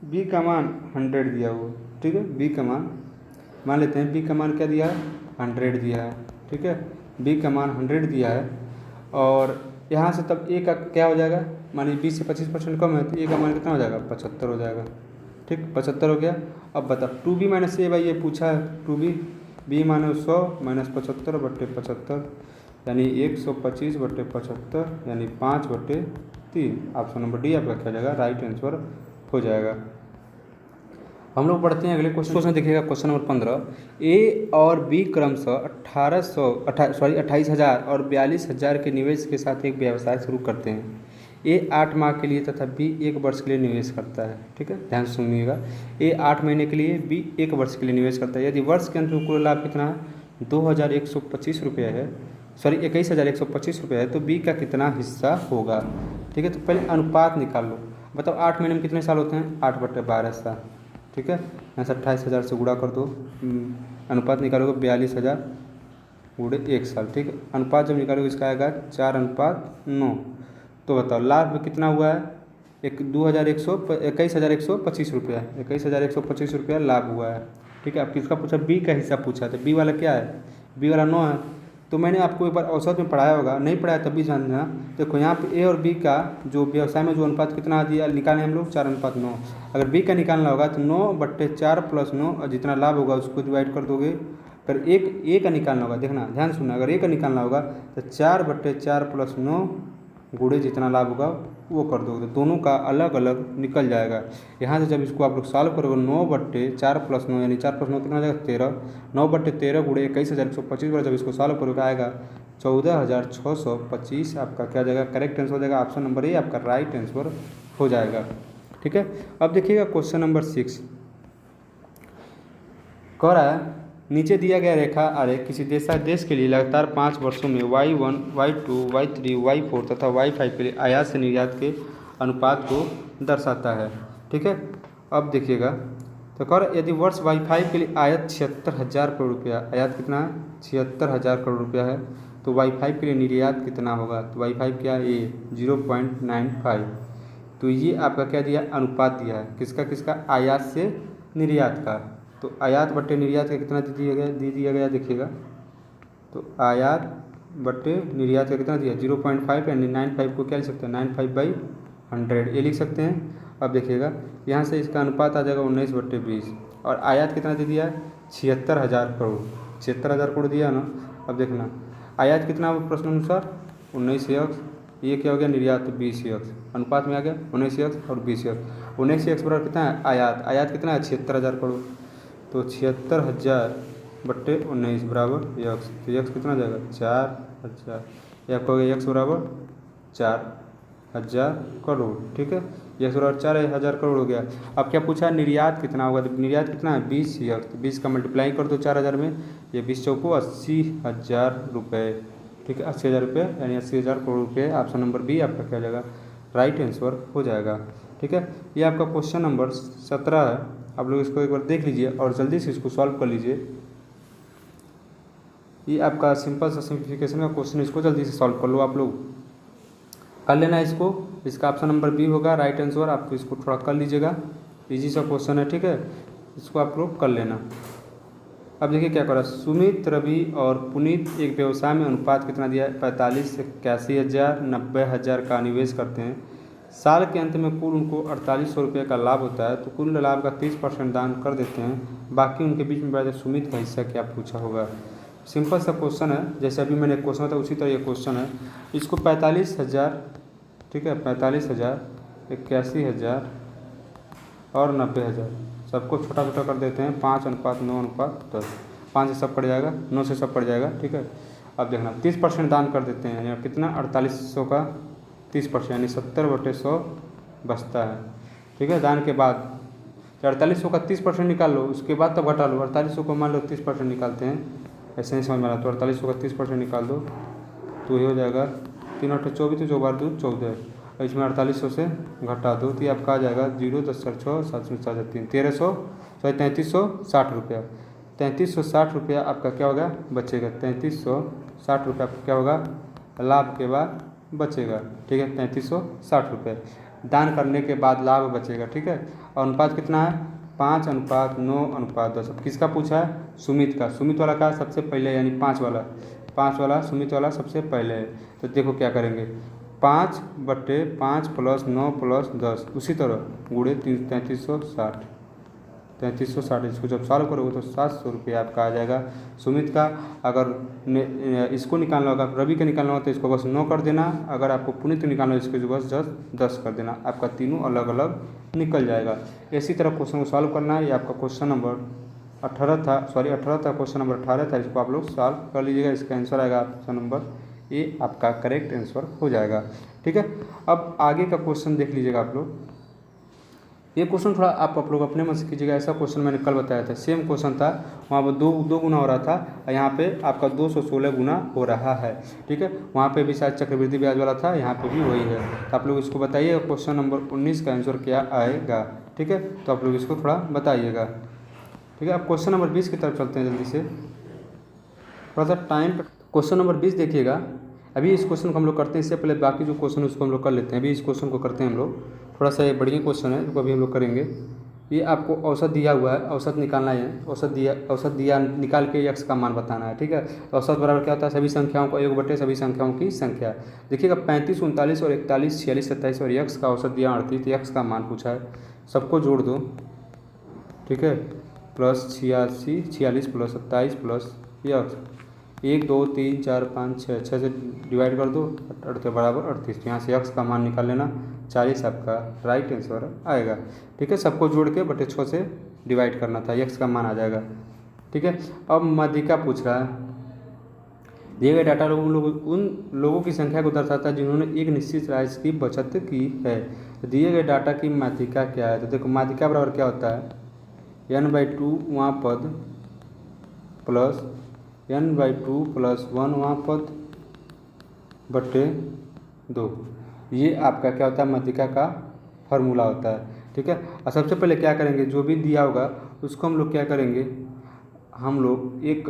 b का मान 100 दिया हुआ। ठीक है, b का मान लेते हैं, b का मान क्या दिया है, 100 दिया है। ठीक है, b का मान 100 दिया है और यहाँ से तब a का क्या हो जाएगा, मानिए 20 से 25% कम है तो a का मान कितना हो जाएगा, 75 हो जाएगा। ठीक, 75 हो गया। अब बता 2b माइनस ए बाई ये पूछा है, 2b b माने 100 माइनस 75 बट्टे 75 यानी 125 बट्टे 75 यानी 5/3। ऑप्शन नंबर डी आपका क्या हो जाएगा, राइट आंसर हो जाएगा। हम लोग पढ़ते हैं अगले क्वेश्चन देखिएगा, क्वेश्चन नंबर 15। ए और बी क्रमशः 28,000 और 42,000 के निवेश के साथ एक व्यवसाय शुरू करते हैं। ए 8 माह के लिए तथा बी 1 वर्ष के लिए निवेश करता है। ठीक है, ध्यान सुनिएगा, ए 8 महीने के लिए, बी 1 वर्ष के लिए निवेश करता है। यदि वर्ष के अंत में कुल लाभ कितना है, 2,125 रुपये है, सॉरी 21,125 रुपये है, तो बी का कितना हिस्सा होगा। ठीक है, तो पहले अनुपात निकाल लो। बताओ 8 महीने में कितने साल होते हैं, 8/12 साल। ठीक है, यहाँ से 28,000 से गुणा कर दो, अनुपात निकालोगे 42,000 गुणे 1 साल। ठीक है, अनुपात जब निकालोगे इसका आएगा 4:9। तो बताओ लाभ कितना हुआ है, 21,125 रुपया, 21,125 रुपया लाभ हुआ है। ठीक है, अब किसका पूछा, बी का हिस्सा पूछा, तो बी वाला क्या है, बी वाला 9 है। तो मैंने आपको एक बार औसत में पढ़ाया होगा, नहीं पढ़ाया तब भी जानना। देखो यहाँ पे ए और बी का जो व्यवसाय में जो अनुपात कितना दिया निकाले हम लोग, 4:9। अगर बी का निकालना होगा तो 9/4 + 9 और जितना लाभ होगा उसको डिवाइड कर दोगे। अगर एक ए का निकालना होगा, देखना ध्यान सुनना, अगर ए का निकालना होगा तो 4/4 + 9 गुणे जितना लाभ होगा वो कर दोगे, तो दोनों का अलग अलग निकल जाएगा। यहाँ से जब इसको आप लोग सॉल्व करोगे 9/4 + 9 यानी 4 + 9 कितना हो जाएगा 13, 9/13 गुणे 21,125 पर जब इसको सॉल्व करोगे आएगा 14,625। आपका क्या जाएगा, करेक्ट आंसर हो जाएगा। ऑप्शन नंबर ए आपका राइट आंसर हो जाएगा। ठीक है, अब देखिएगा क्वेश्चन नंबर 6 कह रहा है, नीचे दिया गया रेखा आरेख किसी देश के लिए लगातार 5 वर्षों में y1, y2, y3, y4 तथा y5 के लिए आयात से निर्यात के अनुपात को दर्शाता है। ठीक है, अब देखिएगा तो कर, यदि वर्ष y5 के लिए आयात 76,000 करोड़ रुपया, आयात कितना है 76,000 करोड़ रुपया है, तो y5 के लिए निर्यात कितना होगा, तो y5 क्या है, ये 0.95। तो ये आपका क्या दिया, अनुपात दिया है, किसका किसका, आयात से निर्यात का। तो आयात बट्टे निर्यात का कितना दे दिया गया देखिएगा, तो आयात बट्टे निर्यात का कितना दिया 0.5 यानी 95 को क्या लिख सकते हैं 95/100 ये लिख सकते हैं। अब देखिएगा यहाँ से इसका अनुपात आ जाएगा 19/20 और आयात कितना दे दिया 76,000 करोड़, 76,000 करोड़ दिया ना। अब देखना आयात कितना प्रश्न अनुसार 19x, ये क्या हो गया निर्यात 20x, अनुपात में आ गया 19x और 20x। 19x बराबर कितना है आयात कितना है 76,000 करोड़, तो 76,000/19 बराबर x, तो x कितना जाएगा 4,000, ये आपको हो गया x बराबर 4। हज़ार करोड़। ठीक है, ये 4,000 करोड़ हो गया। अब क्या पूछा, निर्यात कितना होगा, तो निर्यात कितना है 20 यक्स, 20 का मल्टीप्लाई कर दो 4,000 में, ये 20 चौको 80,000 रुपये। ठीक है, 80,000 रुपये यानी 80,000 करोड़ रुपये। ऑप्शन नंबर बी आपका क्या हो जाएगा, राइट आंसर हो जाएगा। ठीक है, ये आपका क्वेश्चन नंबर 17 है। आप लोग इसको एक बार देख लीजिए और जल्दी से इसको सॉल्व कर लीजिए। ये आपका सिंपल सा सिंप्लीफिकेशन का क्वेश्चन, इसको जल्दी से सॉल्व कर लो, आप लोग कर लेना इसको। इसका ऑप्शन नंबर बी होगा राइट आंसर। आप इसको थोड़ा कर लीजिएगा, इजी सा क्वेश्चन है। ठीक है, इसको आप लोग कर लेना। अब देखिए क्या करा, सुमित, रवि और पुनीत एक व्यवसाय में अनुपात कितना दिया है, 45 से 81,000 90,000 का निवेश करते हैं। साल के अंत में कुल उनको 4800 रुपये का लाभ होता है, तो कुल लाभ का 30% दान कर देते हैं। बाकी उनके बीच में बैठे सुमित का हिस्सा क्या पूछा होगा। सिंपल सा क्वेश्चन है, जैसे अभी मैंने क्वेश्चन था उसी तरह ये क्वेश्चन है। इसको 45,000, ठीक है 45,000, 81,000 और 90,000 सबको छोटा छोटा कर देते हैं। 5:9:10, 5 से सब पड़ जाएगा, 9 से सब पड़ जाएगा। ठीक है, अब देखना 30% दान कर देते हैं, यानी कितना 4800 का 30% यानी 70/100 बचता है। ठीक है, दान के बाद 4800 का 30% निकाल लो, उसके बाद तब घटा लो। 4800 को मान लो 30% निकालते हैं, ऐसे नहीं समझ में आ रहा, तो 4800 का 30% निकाल दो तो ये हो जाएगा 3×8 24, तो 4×2 14, और इसमें 4800 से घटा दो तो ये आपका आ जाएगा 0 10 6 7 4 3 3360 रुपया। 3360 रुपया आपका क्या होगा, बचेगा। 3360 रुपया आपका क्या होगा, लाभ के बाद बचेगा। ठीक है, 3360 रुपये दान करने के बाद लाभ बचेगा। ठीक है, और अनुपात कितना है, 5:9:10। अब किसका पूछा है, सुमित का। सुमित वाला का सबसे पहले, यानी 5 वाला सुमित वाला सबसे पहले है। तो देखो क्या करेंगे, 5/5 + 9 + 10, उसी तरह गुणे 3360, 3360 इसको जब सॉल्व करोगे तो 700 रुपये आपका आ जाएगा सुमित का। अगर इसको निकालना होगा, रवि का निकालना होगा तो इसको बस 9 कर देना। अगर आपको पुनीत को निकालना हो इसको जो बस 10 कर देना, आपका तीनों अलग अलग निकल जाएगा। इसी तरह क्वेश्चन को सॉल्व करना है। ये आपका क्वेश्चन नंबर 18 था, क्वेश्चन नंबर 18 था, इसको आप लोग सॉल्व कर लीजिएगा। इसका आंसर आएगा ऑप्शन नंबर ए, आपका करेक्ट आंसर हो जाएगा। ठीक है, अब आगे का क्वेश्चन देख लीजिएगा आप लोग। ये क्वेश्चन थोड़ा आप लोग अपने मन से कीजिएगा। ऐसा क्वेश्चन मैंने कल बताया था, सेम क्वेश्चन था, वहाँ पर दो गुना हो रहा था, और यहाँ पे आपका 216 गुना हो रहा है। ठीक है, वहाँ पे भी शायद चक्रवृद्धि ब्याज वाला था, यहाँ पे भी वही है। तो आप लोग इसको बताइए क्वेश्चन नंबर 19 का आंसर क्या आएगा। ठीक है, तो आप लोग इसको थोड़ा बताइएगा। ठीक है, अब क्वेश्चन नंबर 20 की तरफ चलते हैं जल्दी से, थोड़ा सा टाइम। क्वेश्चन नंबर 20 देखिएगा। अभी इस क्वेश्चन को हम लोग करते हैं, इससे पहले बाकी जो क्वेश्चन है उसको हम लोग कर लेते हैं। अभी इस क्वेश्चन को करते हैं हम लोग, थोड़ा सा ये बढ़िया क्वेश्चन है, इसको अभी हम लोग करेंगे। ये आपको औसत दिया हुआ है, औसत निकालना है। औसत दिया निकाल के यक्स का मान बताना है। ठीक है, तो औसत बराबर क्या होता है, सभी संख्याओं का योग बटे सभी संख्याओं की संख्या। देखिएगा 35 39 और 41 46 27 और यक्स का औसत दिया 38, यक्स का मान पूछा है, सबको जोड़ दो। ठीक है, +86 46 + 27 + यक्स, 1 2 3 4 5 6 से डिवाइड कर दो, 38 बराबर 38। यहाँ से यक्स का मान निकाल लेना, 40 आपका राइट आंसर आएगा। ठीक है, सबको जोड़ के बटे 6 से डिवाइड करना था, यक्स का मान आ जाएगा। ठीक है, अब माध्यिका पूछ रहा है, दिए गए डाटा उन लोगों की संख्या को दर्शाता है जिन्होंने एक निश्चित राशि की बचत की है। तो दिए गए डाटा की माध्यिका क्या है, तो देखो माध्यिका बराबर क्या होता है, n/2 वहाँ पद प्लस n/2 + 1 वहाँ पद बटे 2। ये आपका क्या होता है, माध्यिका का फार्मूला होता है। ठीक है, और सबसे पहले क्या करेंगे, जो भी दिया होगा उसको हम लोग क्या करेंगे, हम लोग एक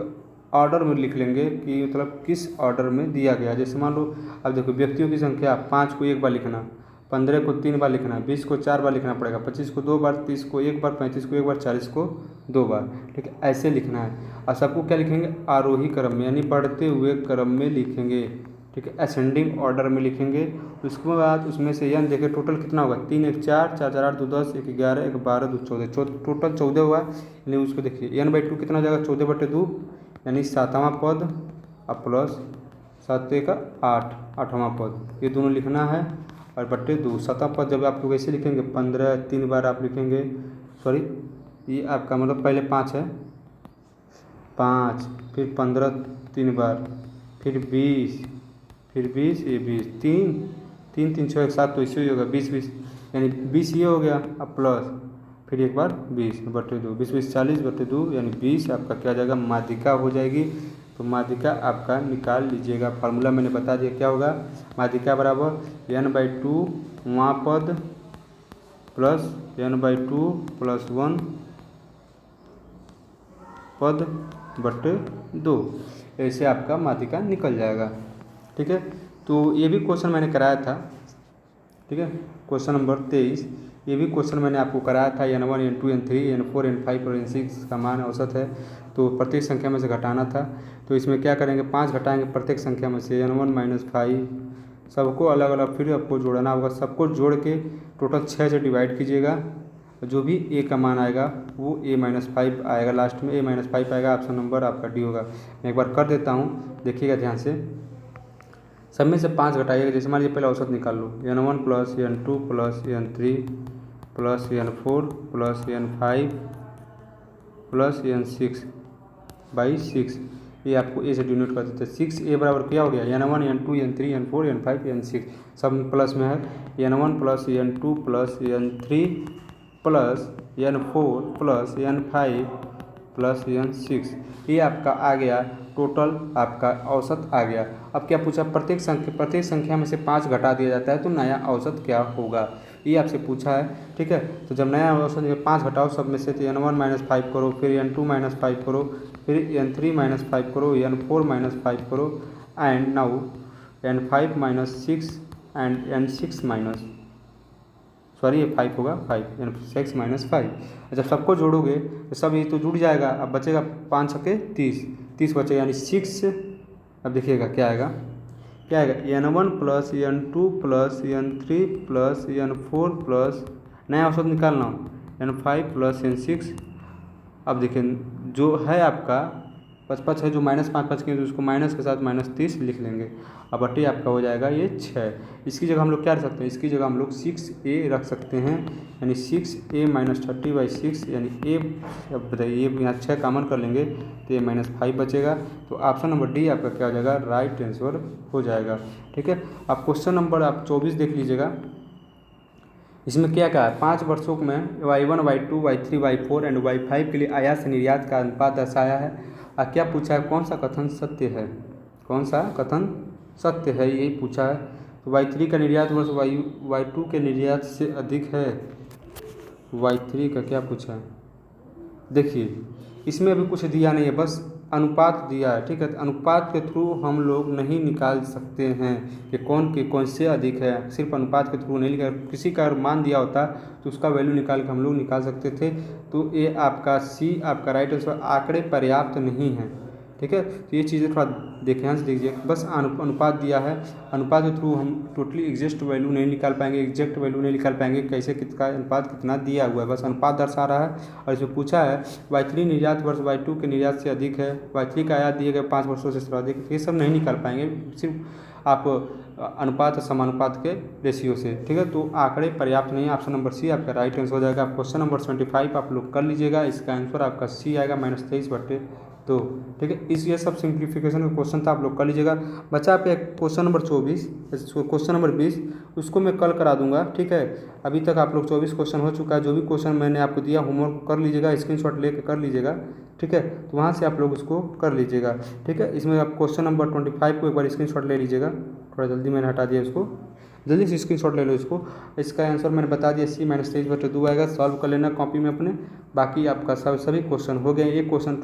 ऑर्डर में लिख लेंगे कि मतलब किस ऑर्डर में दिया गया। जैसे मान लो, अब देखो व्यक्तियों की संख्या 5 को 1 बार लिखना, 15 को 3 बार लिखना, 20 को 4 बार लिखना पड़ेगा, 25 को 2 बार, 30 को 1 बार, 35 को 1 बार, 40 को 2 बार। ठीक है, ऐसे लिखना है। और सबको क्या लिखेंगे, आरोही क्रम में, यानी बढ़ते हुए क्रम में लिखेंगे। ठीक है, असेंडिंग ऑर्डर में लिखेंगे। उसके बाद उसमें से n देखिए टोटल कितना होगा, 3 1 4 4 4 8 2 10 1 11 1 12 2 14, टोटल 14 हुआ। यानी उसको देखिए n/2 कितना हो जाएगा, 14/2, यानी 7वां पद और प्लस 7 1 8, 8वां पद, ये दोनों लिखना है। और बट्टे 2 7वां पद जब आप लोग ऐसे लिखेंगे, 15 3 बार आप लिखेंगे, सॉरी ये आपका मतलब पहले 5 है, 5 फिर 15 3 बार, फिर 20 ये 20, 3 3 6 एक साथ, तो इससे ही होगा 20 20, यानी 20 ये हो गया। अब प्लस फिर एक बार 20/2, 20 20 40/2 यानी 20 आपका क्या हो जाएगा, माध्यिका हो जाएगी। तो माध्यिका आपका निकाल लीजिएगा। फार्मूला मैंने बता दिया क्या होगा, माध्यिका बराबर n/2 वहाँ पद प्लस n/2 + 1 पद बटे 2, ऐसे आपका माध्यिका निकल जाएगा। ठीक है, तो ये भी क्वेश्चन मैंने कराया था। ठीक है, क्वेश्चन नंबर 23, ये भी क्वेश्चन मैंने आपको कराया था। n1 n2 n3 n4 n5 और n6 का मान औसत है, तो प्रत्येक संख्या में से घटाना था। तो इसमें क्या करेंगे, 5 घटाएंगे प्रत्येक संख्या में से, n1 - 5, सबको अलग अलग फिर आपको जोड़ना होगा। सबको जोड़ के टोटल 6 से डिवाइड कीजिएगा, जो भी ए का मान आएगा वो a-5 आएगा, लास्ट में a-5 आएगा। ऑप्शन नंबर आपका डी होगा। मैं एक बार कर देता हूँ, देखिएगा ध्यान से। सब में से 5 घटाइएगा। जैसे मान लीजिए पहले औसत निकाल लो, n1 + n2 + n3 + n4 + n5 + n6/6, ये आपको ए से डिनोट कर देते हैं। 6a बराबर क्या हो गया, n1 n2 n3 n4 n5 n6 सब प्लस में है। n1 + n2 + n3 + n4 + n5 + n6, ये आपका आ गया टोटल, आपका औसत आ गया। अब क्या पूछा, प्रत्येक संख्या में से 5 घटा दिया जाता है तो नया औसत क्या होगा, ये आपसे पूछा है। ठीक है, तो जब नया औसत 5 घटाओ सब में से, तो n1 - 5 करो, फिर n2 - 5 करो, फिर n3 - 5 करो, n4 - 5 करो, and now n5 - 6 and n6 sorry ये 5 होगा, 5 n6 - 5। जब सबको जोड़ोगे तो सब ये तो जुड़ जाएगा। अब बचेगा 5 छक्के 30 बचेगा, यानी 6। अब देखिएगा क्या आएगा, n1 + n2 + n3 + n4 + नया औसत निकालना, n5 + n6। अब देखिए जो है आपका 5 है, जो -5 किए तो उसको माइनस के साथ -30 लिख लेंगे। अब बटे आपका हो जाएगा ये 6। इसकी जगह हम लोग क्या रख सकते हैं, इसकी जगह हम लोग 6a रख सकते हैं, यानी 6a - 30/6, यानी a। अब बताइए यहाँ 6 कॉमन कर लेंगे तो a - 5 बचेगा। तो ऑप्शन नंबर डी आपका क्या हो जाएगा, राइट आंसर हो जाएगा। ठीक है, अब क्वेश्चन नंबर आप 24 देख लीजिएगा। इसमें क्या कहा है, 5 वर्षों में y1 y2 y3 y4 and y5 के लिए आयात से निर्यात का अनुपात दर्शाया है। क्या पूछा है, कौन सा कथन सत्य है, कौन सा कथन सत्य है, यही पूछा है। तो y3 का निर्यात वर्ष y2 के निर्यात से अधिक है। y3 का क्या पूछा है, देखिए इसमें अभी कुछ दिया नहीं है, बस अनुपात दिया है। ठीक है, तो अनुपात के थ्रू हम लोग नहीं निकाल सकते हैं कि कौन से अधिक है। सिर्फ अनुपात के थ्रू नहीं निकाल, किसी का मान दिया होता तो उसका वैल्यू निकाल के हम लोग निकाल सकते थे। तो ये आपका सी आपका राइट आंसर, आंकड़े पर्याप्त नहीं हैं। ठीक है, तो ये चीज़ें थोड़ा ध्यान से देखिए, बस अनुपात दिया है, अनुपात के थ्रू हम टोटली एग्जैक्ट वैल्यू नहीं निकाल पाएंगे, एग्जैक्ट वैल्यू नहीं निकाल पाएंगे कैसे, कितना अनुपात कितना दिया हुआ है, बस अनुपात दर्शा रहा है। और इसमें पूछा है y3 निर्यात वर्ष y2 के निर्यात से अधिक है, y3 का आयात दिए गए 5 वर्षों से सर्वाधिक, ये सब नहीं निकाल पाएंगे, सिर्फ आप अनुपात समानुपात के रेशियो से। ठीक है, तो आंकड़े पर्याप्त नहीं है। ऑप्शन नंबर सी आपका राइट आंसर हो जाएगा। क्वेश्चन नंबर 25 आप लोग कर लीजिएगा, इसका आंसर आपका सी आएगा, -23/2। ठीक है, इस ये सब सिंप्लीफिकेशन का क्वेश्चन था, आप लोग कर लीजिएगा। बचा पे क्वेश्चन नंबर 24, क्वेश्चन नंबर 20, उसको मैं कल करा दूंगा। ठीक है, अभी तक आप लोग 24 क्वेश्चन हो चुका है। जो भी क्वेश्चन मैंने आपको दिया होमवर्क कर लीजिएगा, स्क्रीनशॉट लेके कर लीजिएगा। ठीक है, तो वहाँ से आप लोग उसको कर लीजिएगा। ठीक है, इसमें आप क्वेश्चन नंबर 25 को एक बार स्क्रीनशॉट ले लीजिएगा, थोड़ा जल्दी मैंने हटा दिया इसको, जल्दी से स्क्रीनशॉट ले लो इसको। इसका आंसर मैंने बता दिया, C - 23/2 आएगा। सॉल्व कर लेना कॉपी में अपने, बाकी आपका सभी क्वेश्चन हो गए। एक क्वेश्चन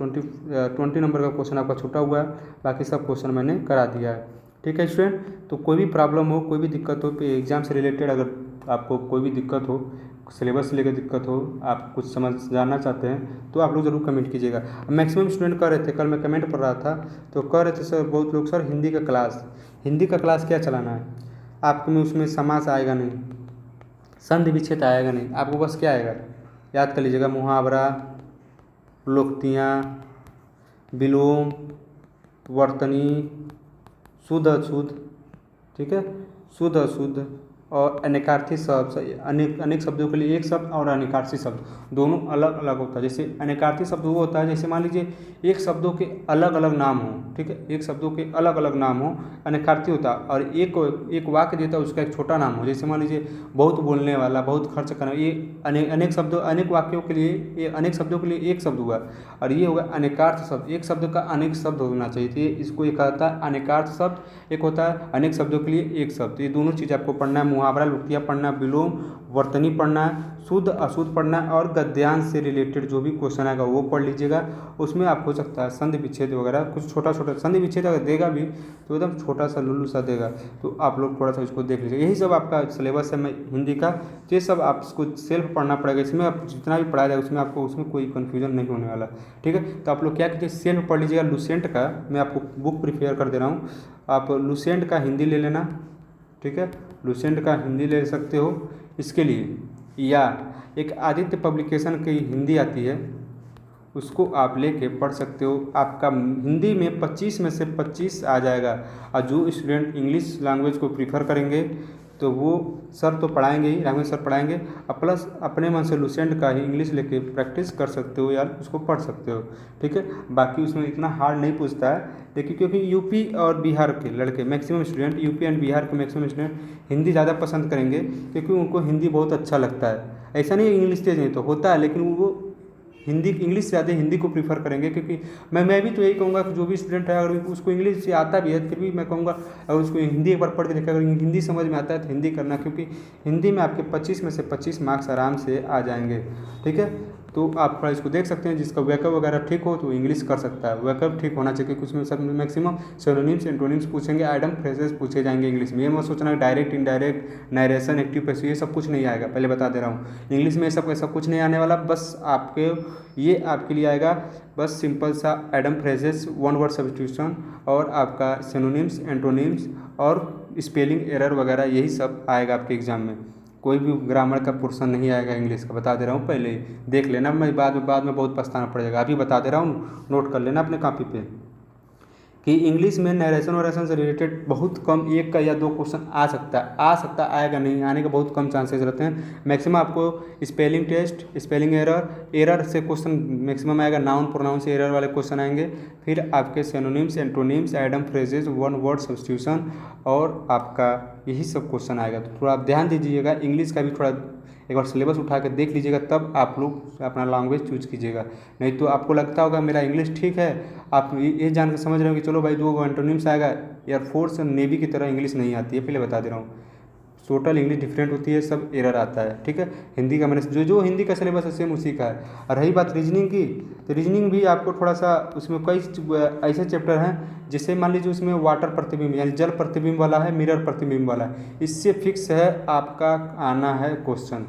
20 नंबर का क्वेश्चन आपका छूटा हुआ है, बाकी सब क्वेश्चन मैंने करा दिया है। ठीक है स्टूडेंट, तो कोई भी प्रॉब्लम हो, कोई भी दिक्कत हो, एग्जाम से रिलेटेड अगर आपको कोई भी दिक्कत हो, सिलेबस से लेकर दिक्कत हो, आप कुछ समझ जानना चाहते हैं तो आप लोग ज़रूर कमेंट कीजिएगा। मैक्सिमम स्टूडेंट कह रहे थे, कल मैं कमेंट पढ़ रहा था तो कह रहे थे सर बहुत लोग, सर हिंदी का क्लास क्या चलाना है आपको, में उसमें समास आएगा नहीं, संधि विच्छेद आएगा नहीं, आपको बस क्या आएगा, याद कर लीजिएगा, मुहावरा, लोकोक्तियाँ, विलोम, वर्तनी, शुद्ध अशुद्ध। ठीक है, शुद्ध अशुद्ध और अनेकार्थी शब्द, अनेक अनेक शब्दों के लिए एक शब्द और अनेकार्थी शब्द दोनों अलग अलग होता है। जैसे अनेकार्थी शब्द वो होता है जैसे मान लीजिए एक शब्दों के अलग अलग नाम हो, ठीक है, एक शब्दों के अलग अलग नाम हो, अनेकार्थी होता है। और एक वाक्य देता है उसका एक छोटा नाम हो, जैसे मान लीजिए बहुत बोलने वाला, बहुत खर्च करना, ये अनेक शब्दों, अनेक वाक्यों के लिए, ये अनेक शब्दों के लिए एक शब्द हुआ। और ये होगा अनेकार्थ शब्द, एक शब्द का अनेक शब्द होना चाहिए। तो ये इसको एक आता है अनेकार्थ शब्द, एक होता है अनेक शब्दों के लिए एक शब्द। ये दोनों चीज़ आपको पढ़ना है, मुहावरा, लुटिया पढ़ना, विलोम, वर्तनी पढ़ना है, शुद्ध अशुद्ध पढ़ना है, और गद्यांश से रिलेटेड जो भी क्वेश्चन आएगा वो पढ़ लीजिएगा। उसमें आप हो सकता है संधि विच्छेद वगैरह कुछ छोटा छोटा, संधि विच्छेद अगर देगा भी तो एकदम छोटा सा लुल्लू सा देगा, तो आप लोग थोड़ा सा इसको देख लीजिएगा। यही सब आपका सिलेबस है मैं हिंदी का, ये सब आपको सेल्फ पढ़ना पड़ेगा। इसमें आप जितना भी पढ़ाया जाएगा उसमें आपको उसमें कोई कन्फ्यूजन नहीं होने वाला, ठीक है। तो आप लोग क्या कीजिए, सेल्फ पढ़ लीजिएगा। लुसेंट का मैं आपको बुक प्रिपेयर कर दे रहा हूँ, आप लुसेंट का हिंदी ले लेना, ठीक है, लुसेंट का हिंदी ले सकते हो इसके लिए। या एक आदित्य पब्लिकेशन की हिंदी आती है, उसको आप लेके पढ़ सकते हो। आपका हिंदी में 25 में से 25 आ जाएगा। और जो स्टूडेंट इंग्लिश लैंग्वेज को प्रीफर करेंगे तो वो सर तो पढ़ाएंगे ही, लैंग्वेज सर पढ़ाएंगे, और प्लस अपने मन से लुसेंट का ही इंग्लिश लेके प्रैक्टिस कर सकते हो या उसको पढ़ सकते हो, ठीक है। बाकी उसमें इतना हार्ड नहीं पूछता है, लेकिन क्योंकि यूपी और बिहार के लड़के maximum student, UP and Bihar के मैक्सिमम स्टूडेंट हिंदी ज़्यादा पसंद करेंगे, क्योंकि उनको हिंदी बहुत अच्छा लगता है। ऐसा नहीं है इंग्लिश तेज नहीं तो होता है, लेकिन वो हिंदी, इंग्लिश से ज़्यादा हिंदी को प्रीफर करेंगे। क्योंकि मैं भी तो यही कहूँगा कि जो भी स्टूडेंट है अगर उसको इंग्लिश से आता भी है फिर भी मैं कहूँगा अगर उसको हिंदी एक बार पढ़ के देखा, अगर हिंदी समझ में आता है तो हिंदी करना, क्योंकि हिंदी में आपके 25 में से 25 मार्क्स आराम से आ जाएंगे, ठीक है। तो आप थोड़ा इसको देख सकते हैं, जिसका वैकअप वगैरह ठीक हो तो इंग्लिश कर सकता है। वैकअप ठीक होना चाहिए, क्योंकि उसमें सब मैक्सिमम सिनोनिम्स एंटोनिम्स पूछेंगे, आइटम फ्रेजेस पूछे जाएंगे इंग्लिश में। ये मत सोचना direct indirect narration active passive ये सब कुछ नहीं आएगा, पहले बता दे रहा हूँ। इंग्लिश में सब ऐसा कुछ नहीं आने वाला, बस आपके ये आपके लिए आएगा बस सिंपल सा item phrases, one word substitution, और आपका सिनोनिम्स एंटोनिम्स और स्पेलिंग एरर वगैरह, यही सब आएगा आपके एग्जाम में। कोई भी ग्रामर का पोर्शन नहीं आएगा इंग्लिश का, बता दे रहा हूँ, पहले ही देख लेना, मैं बाद में बहुत पछताना पड़ेगा। अभी बता दे रहा हूँ, नोट कर लेना अपने कॉपी पे कि इंग्लिश में नरेशन वरेशन से रिलेटेड बहुत कम, एक का या दो क्वेश्चन आ सकता आएगा नहीं, आने के बहुत कम चांसेस रहते हैं। मैक्सिमम आपको स्पेलिंग टेस्ट, स्पेलिंग एरर से क्वेश्चन मैक्सिमम आएगा, नाउन प्रोनाउन से एरर वाले क्वेश्चन आएंगे। फिर आपके synonyms antonyms item phrases, one word substitution, और आपका यही सब क्वेश्चन आएगा। तो थोड़ा आप ध्यान दीजिएगा, इंग्लिश का भी थोड़ा एक बार सिलेबस उठा के देख लीजिएगा, तब आप लोग अपना लैंग्वेज चूज कीजिएगा। नहीं तो आपको लगता होगा मेरा इंग्लिश ठीक है, आप ये जान के समझ रहे हो कि चलो भाई 2 एंटोनिम्स आएगा, एयरफोर्स और नेवी की तरह इंग्लिश नहीं आती है, पहले बता दे रहा हूँ। टोटल इंग्लिश डिफरेंट होती है, सब एरर आता है, ठीक है। हिंदी का मैंने जो हिंदी का सिलेबस है सेम उसी का है। और रही बात रीजनिंग की, तो रीजनिंग भी आपको थोड़ा सा उसमें कई ऐसे चैप्टर हैं जिससे मान लीजिए उसमें वाटर प्रतिबिंब यानी जल प्रतिबिंब वाला है, मिरर प्रतिबिंब वाला है, इससे फिक्स है आपका आना है क्वेश्चन।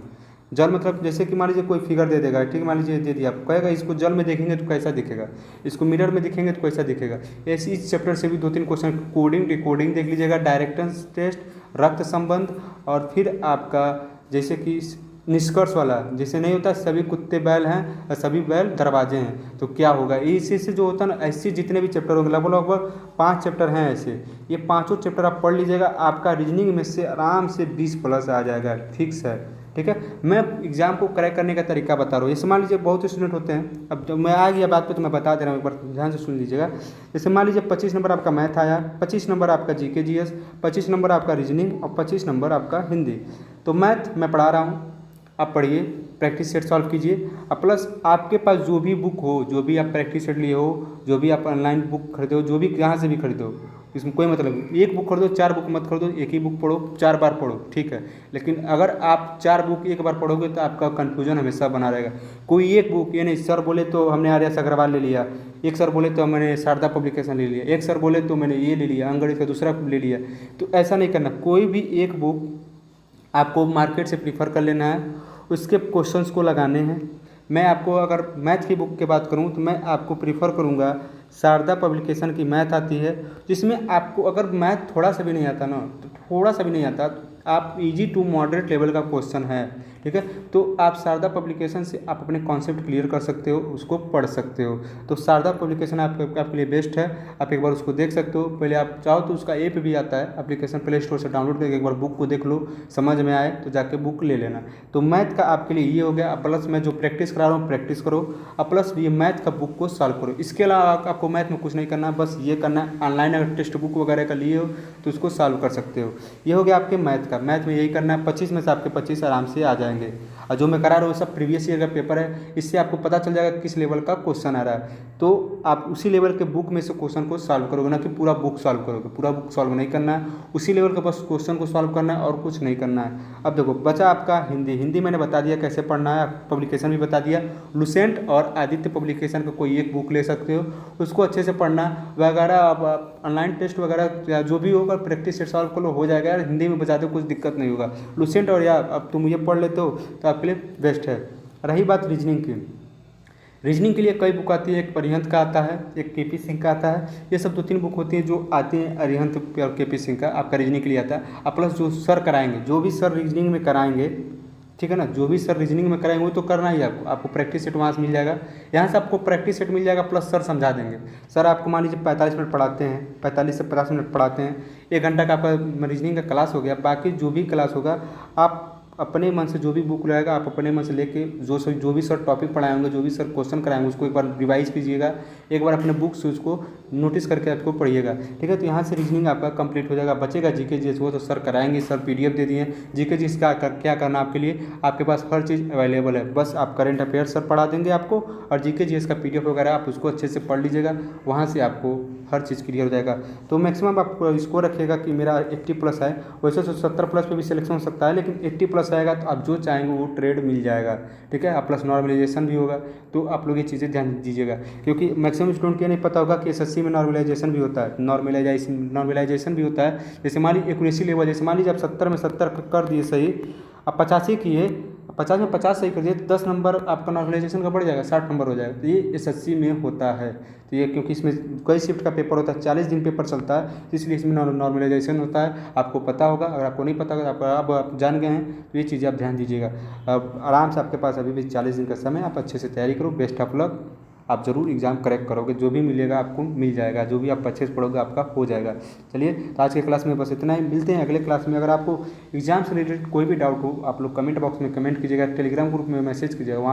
जल मतलब जैसे कि मान लीजिए कोई फिगर दे देगा, ठीक है, मान लीजिए दे दिया, कहेगा इसको जल में देखेंगे तो कैसा दिखेगा, इसको मिरर में दिखेंगे तो कैसा दिखेगा। ऐसे इस चैप्टर से भी 2-3 क्वेश्चन, कोडिंग डिकोडिंग देख लीजिएगा, डायरेक्टर्स टेस्ट, रक्त संबंध, और फिर आपका जैसे कि निष्कर्ष वाला, जैसे नहीं होता सभी कुत्ते बैल हैं और सभी बैल दरवाजे हैं, तो क्या होगा, इसी से जो होता है ना, ऐसे जितने भी चैप्टर होंगे लगभग 5 चैप्टर हैं ऐसे, ये 5 चैप्टर आप पढ़ लीजिएगा, आपका रीजनिंग में से आराम से 20+ आ जाएगा, फिक्स है, ठीक है। मैं एग्जाम को क्रैक करने का तरीका बता रहा हूँ। जैसे मान लीजिए बहुत स्टूडेंट होते हैं, अब जब मैं आ गया बात पे तो मैं बता दे रहा हूँ, एक बार ध्यान से सुन लीजिएगा। जैसे मान लीजिए 25 नंबर आपका मैथ आया, 25 नंबर आपका जीके जीएस, 25 नंबर आपका रीजनिंग और 25 नंबर आपका हिंदी। तो मैथ मैं पढ़ा रहा हूँ, आप पढ़िए, प्रैक्टिस सेट सॉल्व कीजिए, और प्लस आपके पास जो भी बुक हो, जो भी आप प्रैक्टिस सेट लिए हो, जो भी आप ऑनलाइन बुक खरीदे हो, जो भी जहाँ से भी खरीदो, इसमें कोई मतलब नहीं, एक बुक खरीदो 4 बुक मत खरीदो, एक ही बुक पढ़ो, 4 बार पढ़ो, ठीक है। लेकिन अगर आप 4 बुक एक बार पढ़ोगे तो आपका कन्फ्यूजन हमेशा बना रहेगा। कोई एक बुक, ये नहीं सर बोले तो हमने आर्यस अग्रवाल ले लिया, एक सर बोले तो मैंने शारदा पब्लिकेशन ले लिया, एक सर बोले तो मैंने ये ले लिया, अंग्रेजी का दूसरा ले लिया, तो ऐसा नहीं करना। कोई भी एक बुक आपको मार्केट से प्रीफर कर लेना है, उसके क्वेश्चंस को लगाने हैं। मैं आपको अगर मैथ की बुक की बात करूं तो मैं आपको प्रीफर करूंगा शारदा पब्लिकेशन की मैथ आती है, जिसमें आपको अगर मैथ थोड़ा सा भी नहीं आता ना, तो थोड़ा सा भी नहीं आता, आप इजी टू मॉडरेट लेवल का क्वेश्चन है, ठीक है। तो आप शारदा पब्लिकेशन से आप अपने कॉन्सेप्ट क्लियर कर सकते हो, उसको पढ़ सकते हो। तो शारदा पब्लिकेशन आपके लिए बेस्ट है, आप एक बार उसको देख सकते हो। पहले आप चाहो तो उसका ऐप भी आता है, एप्लीकेशन प्ले स्टोर से डाउनलोड करके एक बार बुक को देख लो, समझ में आए तो जाके बुक ले लेना। तो मैथ का आपके लिए ये हो गया। प्लस मैं जो प्रैक्टिस करा रहा हूँ प्रैक्टिस करो, और प्लस ये मैथ का बुक को सॉल्व करो। इसके अलावा आपको मैथ में कुछ नहीं करना, बस ये करना है। ऑनलाइन अगर टेक्स्ट बुक वगैरह का लिए हो तो उसको सॉल्व कर सकते हो। ये हो गया आपके मैथ का। मैथ में यही करना है, 25 में से आपके 25 आराम से आ जाएंगे। और जो मैं करा रहा हूँ सब प्रीवियस ईयर का पेपर है, इससे आपको पता चल जाएगा किस लेवल का क्वेश्चन आ रहा है। तो आप उसी लेवल के बुक में से क्वेश्चन को सॉल्व करोगे, ना कि पूरा बुक सॉल्व करोगे। पूरा बुक सॉल्व नहीं करना है, उसी लेवल के बस क्वेश्चन को सॉल्व करना है और कुछ नहीं करना है। अब देखो बचा आपका हिंदी। हिंदी मैंने बता दिया कैसे पढ़ना है, पब्लिकेशन भी बता दिया। लुसेंट और आदित्य पब्लिकेशन का कोई एक बुक ले सकते हो, उसको अच्छे से पढ़ना वगैरह। आप ऑनलाइन टेस्ट वगैरह या जो भी होगा प्रैक्टिस से सॉल्व कर लो, हो जाएगा यार। हिंदी में बचा दो, कुछ दिक्कत नहीं होगा। लुसेंट और या अब तुम ये पढ़ लेते हो तो आपके लिए बेस्ट है। रही बात रीजनिंग की, रीजनिंग के लिए कई बुक आती है। एक अरिहंत का आता है, एक के पी सिंह का आता है। ये सब 2-3 बुक होती हैं जो आती हैं। अरिहंत और के पी सिंह का आपका रीजनिंग के लिए आता है। और प्लस जो सर कराएंगे, जो भी सर रीजनिंग में कराएंगे, ठीक है ना, जो भी सर रीजनिंग में कराएंगे वो तो करना ही है आपको। आपको प्रैक्टिस सेट वहाँ से मिल जाएगा, यहाँ से आपको प्रैक्टिस सेट मिल जाएगा, प्लस सर समझा देंगे। सर आपको मान लीजिए 45 मिनट पढ़ाते हैं, 45 से 50 मिनट पढ़ाते हैं। 1 घंटा का आपका रीजनिंग का क्लास हो गया। बाकी जो भी क्लास होगा आप अपने मन से, जो भी बुक रहेगा आप अपने मन से लेके जो भी सर टॉपिक पढ़ाएंगे, जो भी सर क्वेश्चन कराएंगे, उसको एक बार रिवाइज कीजिएगा। एक बार अपने बुक से उसको नोटिस करके आपको पढ़िएगा, ठीक है। तो यहाँ से रीजनिंग आपका कंप्लीट हो जाएगा। बचेगा जीके जीएस, वो तो सर कराएंगे, सर पीडीएफ दे दिए। जीके जीएस का क्या करना आपके लिए, आपके पास हर चीज़ अवेलेबल है। बस आप करंट अफेयर सर पढ़ा देंगे आपको, और जीके जीएस का पीडीएफ वगैरह आप उसको अच्छे से पढ़ लीजिएगा। वहाँ से आपको हर चीज़ क्लियर हो जाएगा। तो मैक्सिमम आप इसको रखिएगा कि मेरा 80+ है। वैसे तो 70+ पे भी सिलेक्शन हो सकता है, लेकिन 80+ आएगा तो आप जो चाहेंगे वो ट्रेड मिल जाएगा, ठीक है। प्लस नॉर्मलाइजेशन भी होगा। तो आप लोग ये चीज़ें ध्यान दीजिएगा, क्योंकि मैक्सिमम स्टूडेंट को नहीं पता होगा कि एसएससी में नॉर्मलाइजेशन भी होता है। नॉर्मलाइजेशन भी होता है। जैसे मान लीजिए एक्यूरेसी लेवल, जैसे मान लीजिए आप 70 में 70 कर दिए सही, आप 85 किए, 50 में 50 सही कर दिए तो 10 नंबर आपका नॉर्मलाइजेशन का बढ़ जाएगा, 60 नंबर हो जाएगा। तो ये एसएससी में होता है। तो ये क्योंकि इसमें कई शिफ्ट का पेपर होता है, 40 दिन पेपर चलता है, तो इसलिए इसमें नॉर्मलाइजेशन होता है। आपको पता होगा, अगर आपको नहीं पता होगा आप जान गए हैं तो ये चीज़ें आप ध्यान दीजिएगा। अब आराम से आपके पास अभी भी 40 दिन का समय, आप अच्छे से तैयारी करो। बेस्ट ऑफ लक, आप ज़रूर एग्ज़ाम क्रैक करोगे। जो भी मिलेगा आपको मिल जाएगा, जो भी आप अच्छे से पढ़ोगे आपका हो जाएगा। चलिए, तो आज के क्लास में बस इतना ही। मिलते हैं अगले क्लास में। अगर आपको एग्जाम से रिलेटेड कोई भी डाउट हो, आप लोग कमेंट बॉक्स में कमेंट कीजिएगा, टेलीग्राम ग्रुप में मैसेज कीजिएगा, वहाँ